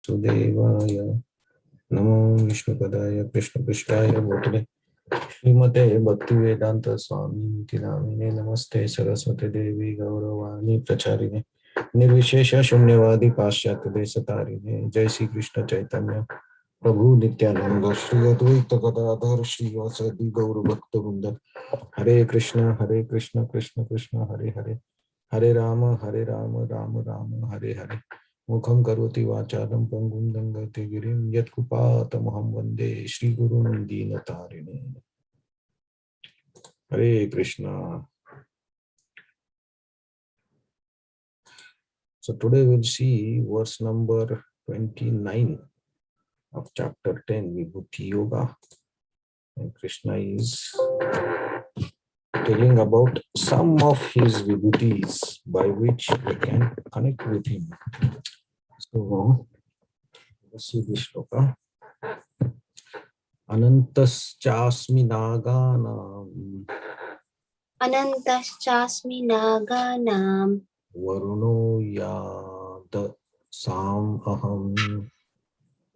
Vasudevaya. Namo Vishnupadaya Krishna Prishtaya Bhutale Srimate Bhaktivedanta Swami Tinamine Namaste Saraswati Devi Gauravani Pracharine Nirvishesha Shunyavadi Paschatya Desatarine Jai Shri Krishna Chaitanya Prabhu Nityananda Shri Advaita Gadadhar Shri Vasadi Gaur Bhakta Vrinda Hare Krishna Krishna Krishna Hare Hare Hare Rama Rama Rama Hare Hare Mukham karoti vacharam pangum dangate girim yat kupatamaham vande Shri Gurun Dinatarine. Hare Krishna. So today we'll see verse number 29 of chapter 10, Vibhuti Yoga. And Krishna is telling about some of his vibhutis by which we can connect with him. So let's see this shloka. Anantaschasmi naganam Anantaschasmi naganam Varuno yad sam aham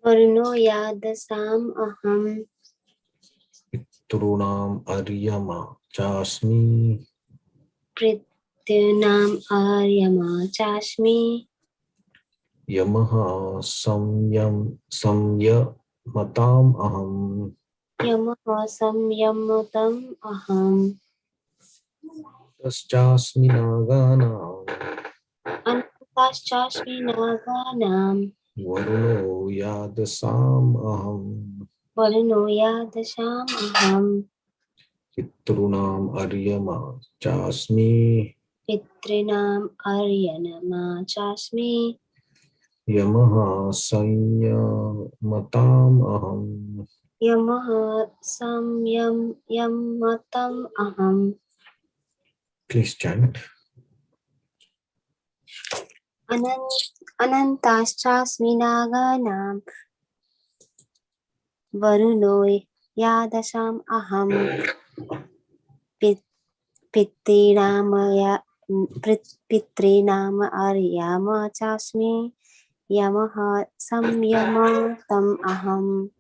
Varuno yadasam aham Pitrunam aryama chasmi Prityunam aryama chasmi Yamaha samyamatam aham Yamaha samyamatam aham Taschasmi naganam Anantaschasmi naganam Varuno yad sam aham Varuno yadasam aham Pitrunam aryama chasmi Pitrinam aryanama chasmi Yamaha samyamatam aham. Yamaha samyamatam aham Please chant. Anantaschasmi naganam Varuno yadasam aham Pitrinam aryama chasmi Yamaha samyamatam aham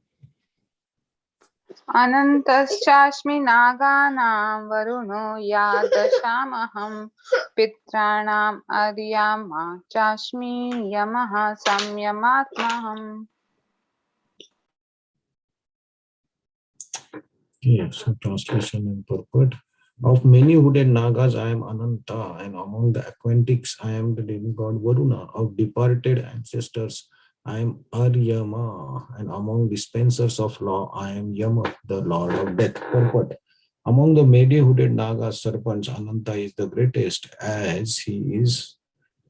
Anantaschasmi naganam varuno yadashamaham pitranam aryama chasmi yamaha samyamatmaham. Yes, so translation and purport. Of many hooded Nagas, I am Ananta, and among the aquatics, I am the demigod Varuna. Of departed ancestors, I am Aryama, and among dispensers of law, I am Yama, the lord of death. Purport. Among the many hooded Nagas, serpents, Ananta is the greatest, as he is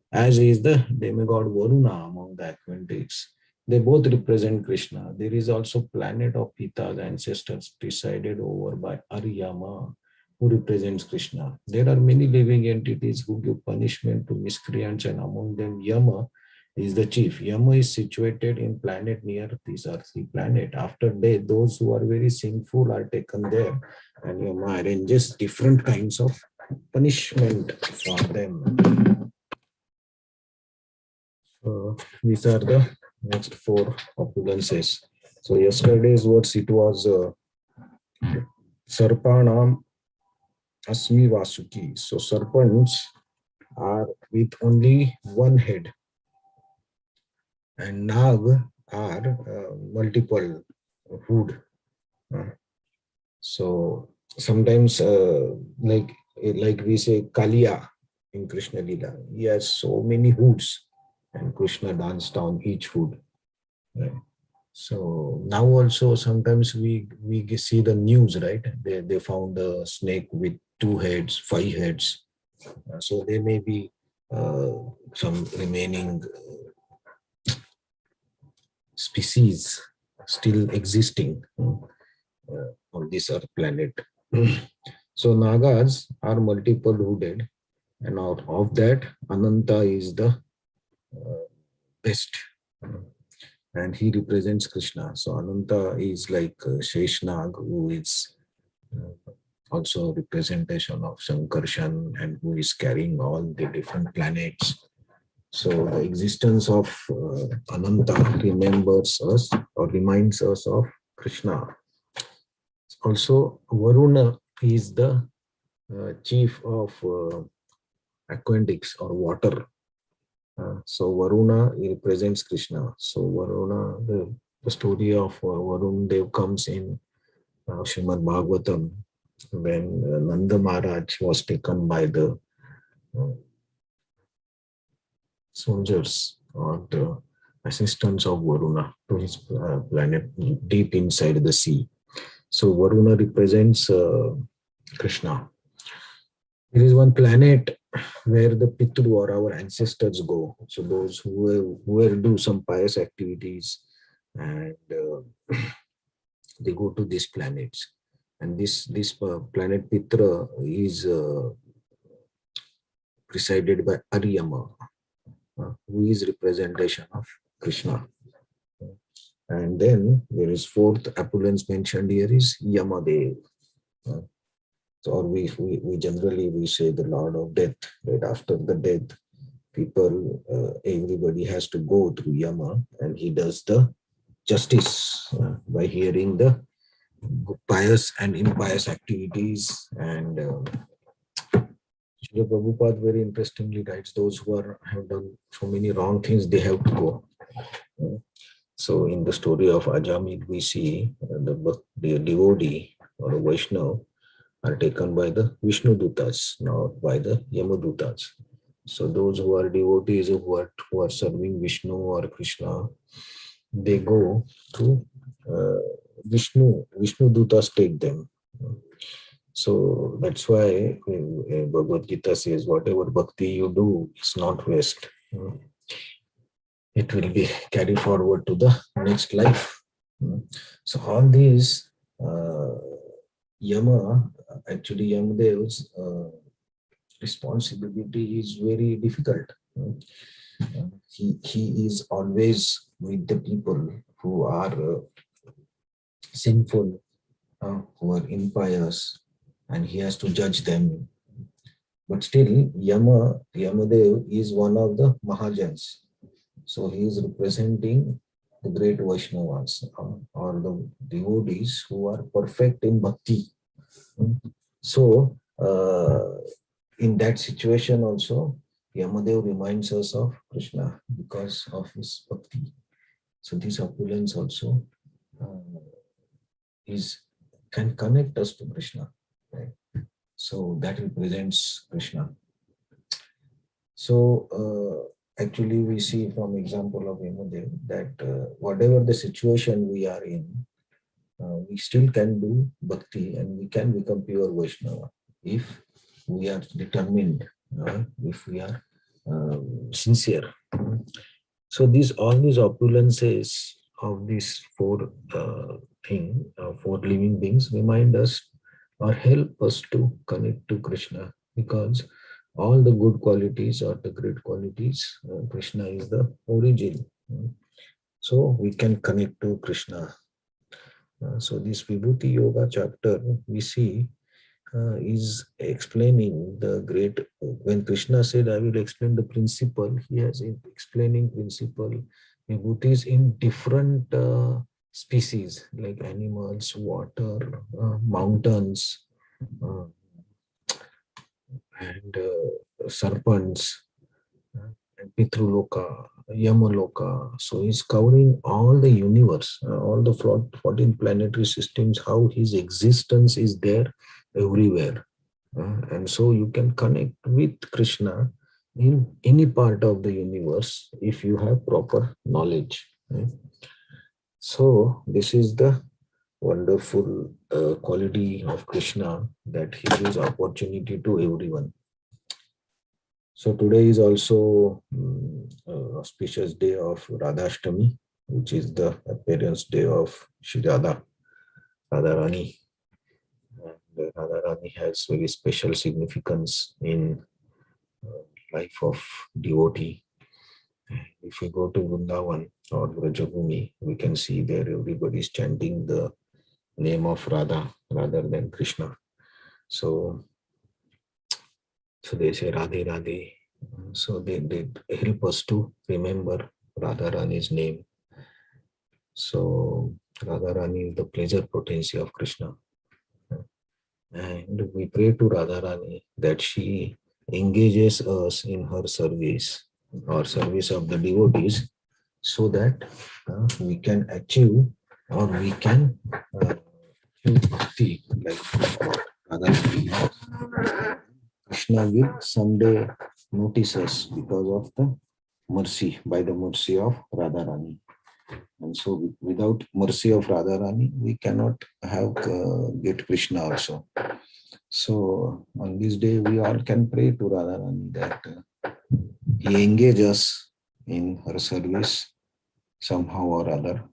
the demigod Varuna among the aquatics. They both represent Krishna. There is also planet of Pita's ancestors presided over by Aryama, who represents Krishna. There are many living entities who give punishment to miscreants, and among them Yama is the chief. Yama is situated in planet near this earthly planet. After death, those who are very sinful are taken there, and Yama arranges different kinds of punishment for them. So these are the next four opulences. So yesterday's words, it was Sarpanam Asmi Vasuki. So serpents are with only one head, and Nag are multiple hood. So sometimes like we say Kaliya in Krishna Lila, he has so many hoods, and Krishna danced on each hood. Right? So now also sometimes we see the news, right? They found a snake with 2 heads, 5 heads. So there may be some remaining species still existing on this earth planet. So Nagas are multiple hooded, and out of that, Ananta is the best. And he represents Krishna. So Ananta is like Sheshnag, who is also representation of Sankarshan, and who is carrying all the different planets. So the existence of Ananta remembers us or reminds us of Krishna. Also, Varuna is the chief of aquatics or water. So Varuna represents Krishna. So Varuna, the story of Varun Dev comes in Srimad Bhagavatam when Nanda Maharaj was taken by the uh, soldiers or the assistants of Varuna to his planet deep inside the sea. So Varuna represents Krishna. There is one planet where the Pitru or our ancestors go. So those who do some pious activities and they go to these planets. And this planet Pitra is presided by Aryama, who is representation of Krishna. And then there is fourth opulence mentioned here is Yamadev. So or we generally we say the Lord of Death. Right after the death, people everybody has to go through Yama, and he does the justice by hearing the pious and impious activities. And Srila Prabhupada very interestingly writes those who have done so many wrong things, they have to go. So in the story of Ajamil, we see the devotee or Vaishnava are taken by the Vishnu Dutas, not by the Yamadutas. So those who are devotees who are serving Vishnu or Krishna, they go to Vishnu. Vishnu Dutas take them. So that's why Bhagavad Gita says, whatever bhakti you do is not waste. It will be carried forward to the next life. So all these Yama, actually Yamadev's responsibility is very difficult. He is always with the people who are sinful, who are impious, and he has to judge them. But still, Yamadev is one of the Mahajans. So he is representing the great Vaishnavas or the devotees who are perfect in bhakti. So in that situation also, Yamadev reminds us of Krishna because of his bhakti. So this opulence also can connect us to Krishna. Right? So that represents Krishna. So actually we see from example of Yamadev that whatever the situation we are in, we still can do bhakti and we can become pure Vaishnava if we are determined, if we are sincere. So all these opulences of these four living beings remind us or help us to connect to Krishna, because all the good qualities or the great qualities, Krishna is the origin. So we can connect to Krishna. So this Vibhuti Yoga chapter we see is explaining the great, when Krishna said, I will explain the principle, he has explaining principle Vibhutis in different species like animals, water, mountains, and serpents, and Pitruloka, Yamaloka. So he's covering all the universe, all the 14 planetary systems, how his existence is there everywhere. And so you can connect with Krishna in any part of the universe if you have proper knowledge. Right? So this is the wonderful quality of Krishna, that he gives opportunity to everyone. So today is also auspicious day of Radhashtami, which is the appearance day of Shri Radharani. And Radharani has very special significance in life of devotee. If we go to Vrindavan or Vrajabhumi, we can see there everybody is chanting the name of Radha rather than Krishna. So they say Radhe Radhe, So they help us to remember Radharani's name. So Radharani is the pleasure potency of Krishna. And we pray to Radharani that she engages us in her service or service of the devotees so that we can achieve or we can achieve bhakti like Radharani has. Krishna will someday notice us because of the mercy, by the mercy of Radharani. And so without mercy of Radharani, we cannot have get Krishna also. So on this day, we all can pray to Radharani that he engage us in her service somehow or other,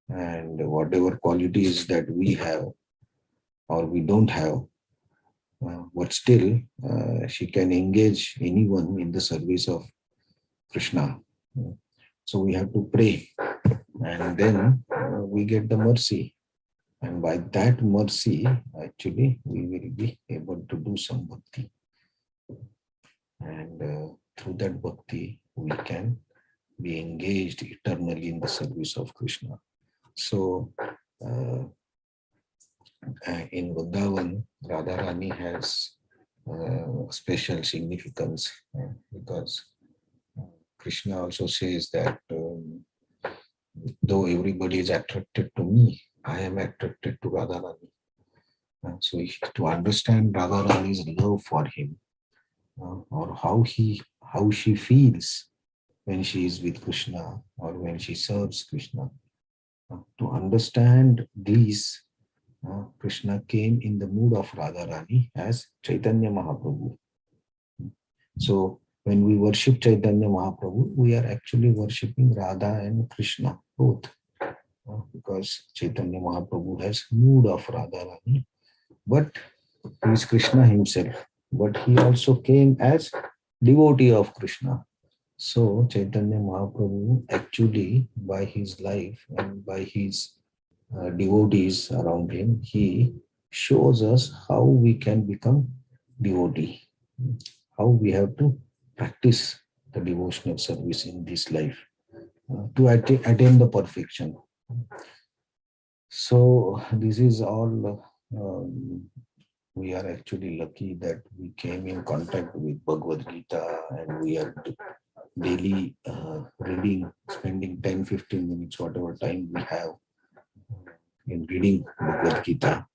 and whatever qualities that we have or we don't have, but still she can engage anyone in the service of Krishna. So we have to pray, and then we get the mercy. And by that mercy, actually, we will be able to do some bhakti. And through that bhakti, we can be engaged eternally in the service of Krishna. So in Vrindavan, Radharani has special significance because Krishna also says that though everybody is attracted to me, I am attracted to Radharani. So to understand Radharani's love for him, or how she feels when she is with Krishna or when she serves Krishna, to understand these, Krishna came in the mood of Radharani as Chaitanya Mahaprabhu. So when we worship Chaitanya Mahaprabhu, we are actually worshipping Radha and Krishna both, because Chaitanya Mahaprabhu has mood of Radharani, but he is Krishna himself. But he also came as devotee of Krishna. So Chaitanya Mahaprabhu actually, by his life and by his devotees around him, he shows us how we can become devotee, how we have to practice the devotional service in this life to attain the perfection. So this is all. We are actually lucky that we came in contact with Bhagavad Gita, and we are daily reading, spending 10-15 minutes, whatever time we have, in reading Bhagavad Gita,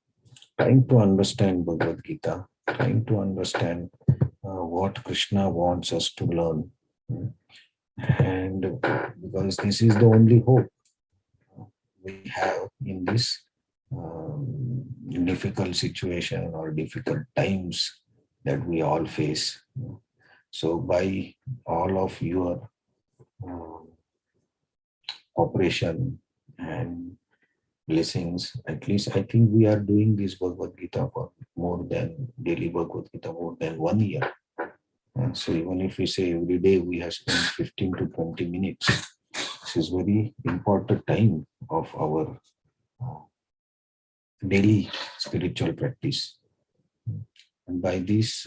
trying to understand Bhagavad Gita, trying to understand what Krishna wants us to learn. And because this is the only hope we have in this difficult situation or difficult times that we all face. So by all of your cooperation and blessings, at least I think we are doing this Bhagavad Gita for more than daily Bhagavad Gita, more than 1 year. And so even if we say every day we have spent 15 to 20 minutes, this is very important time of our daily spiritual practice. And by this,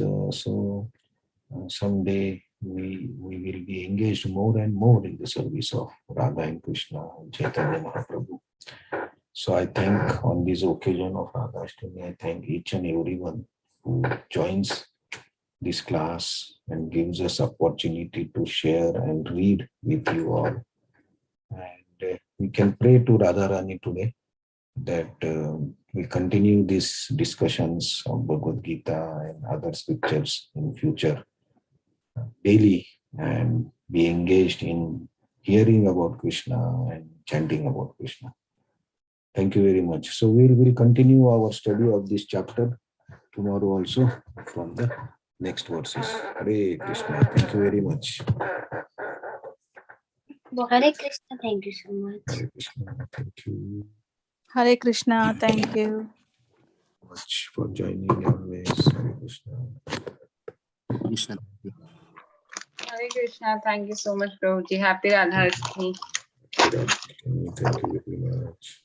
someday we will be engaged more and more in the service of Radha and Krishna and Chaitanya Mahaprabhu. So I thank, on this occasion of Radhashtami, I thank each and everyone who joins this class and gives us opportunity to share and read with you all. And we can pray to Radharani today that we continue these discussions of Bhagavad Gita and other scriptures in future daily, and be engaged in hearing about Krishna and chanting about Krishna. Thank you very much. So we will continue our study of this chapter tomorrow also from the next verses. Hare Krishna. Thank you very much. Hare Krishna, thank you so much. Hare Krishna. Thank you Hare Krishna, thank you. much for joining always. Hare Krishna. Krishna. Hare Krishna. Thank you so much, Prabhuji. Happy Radha Ashtami. Thank you very much.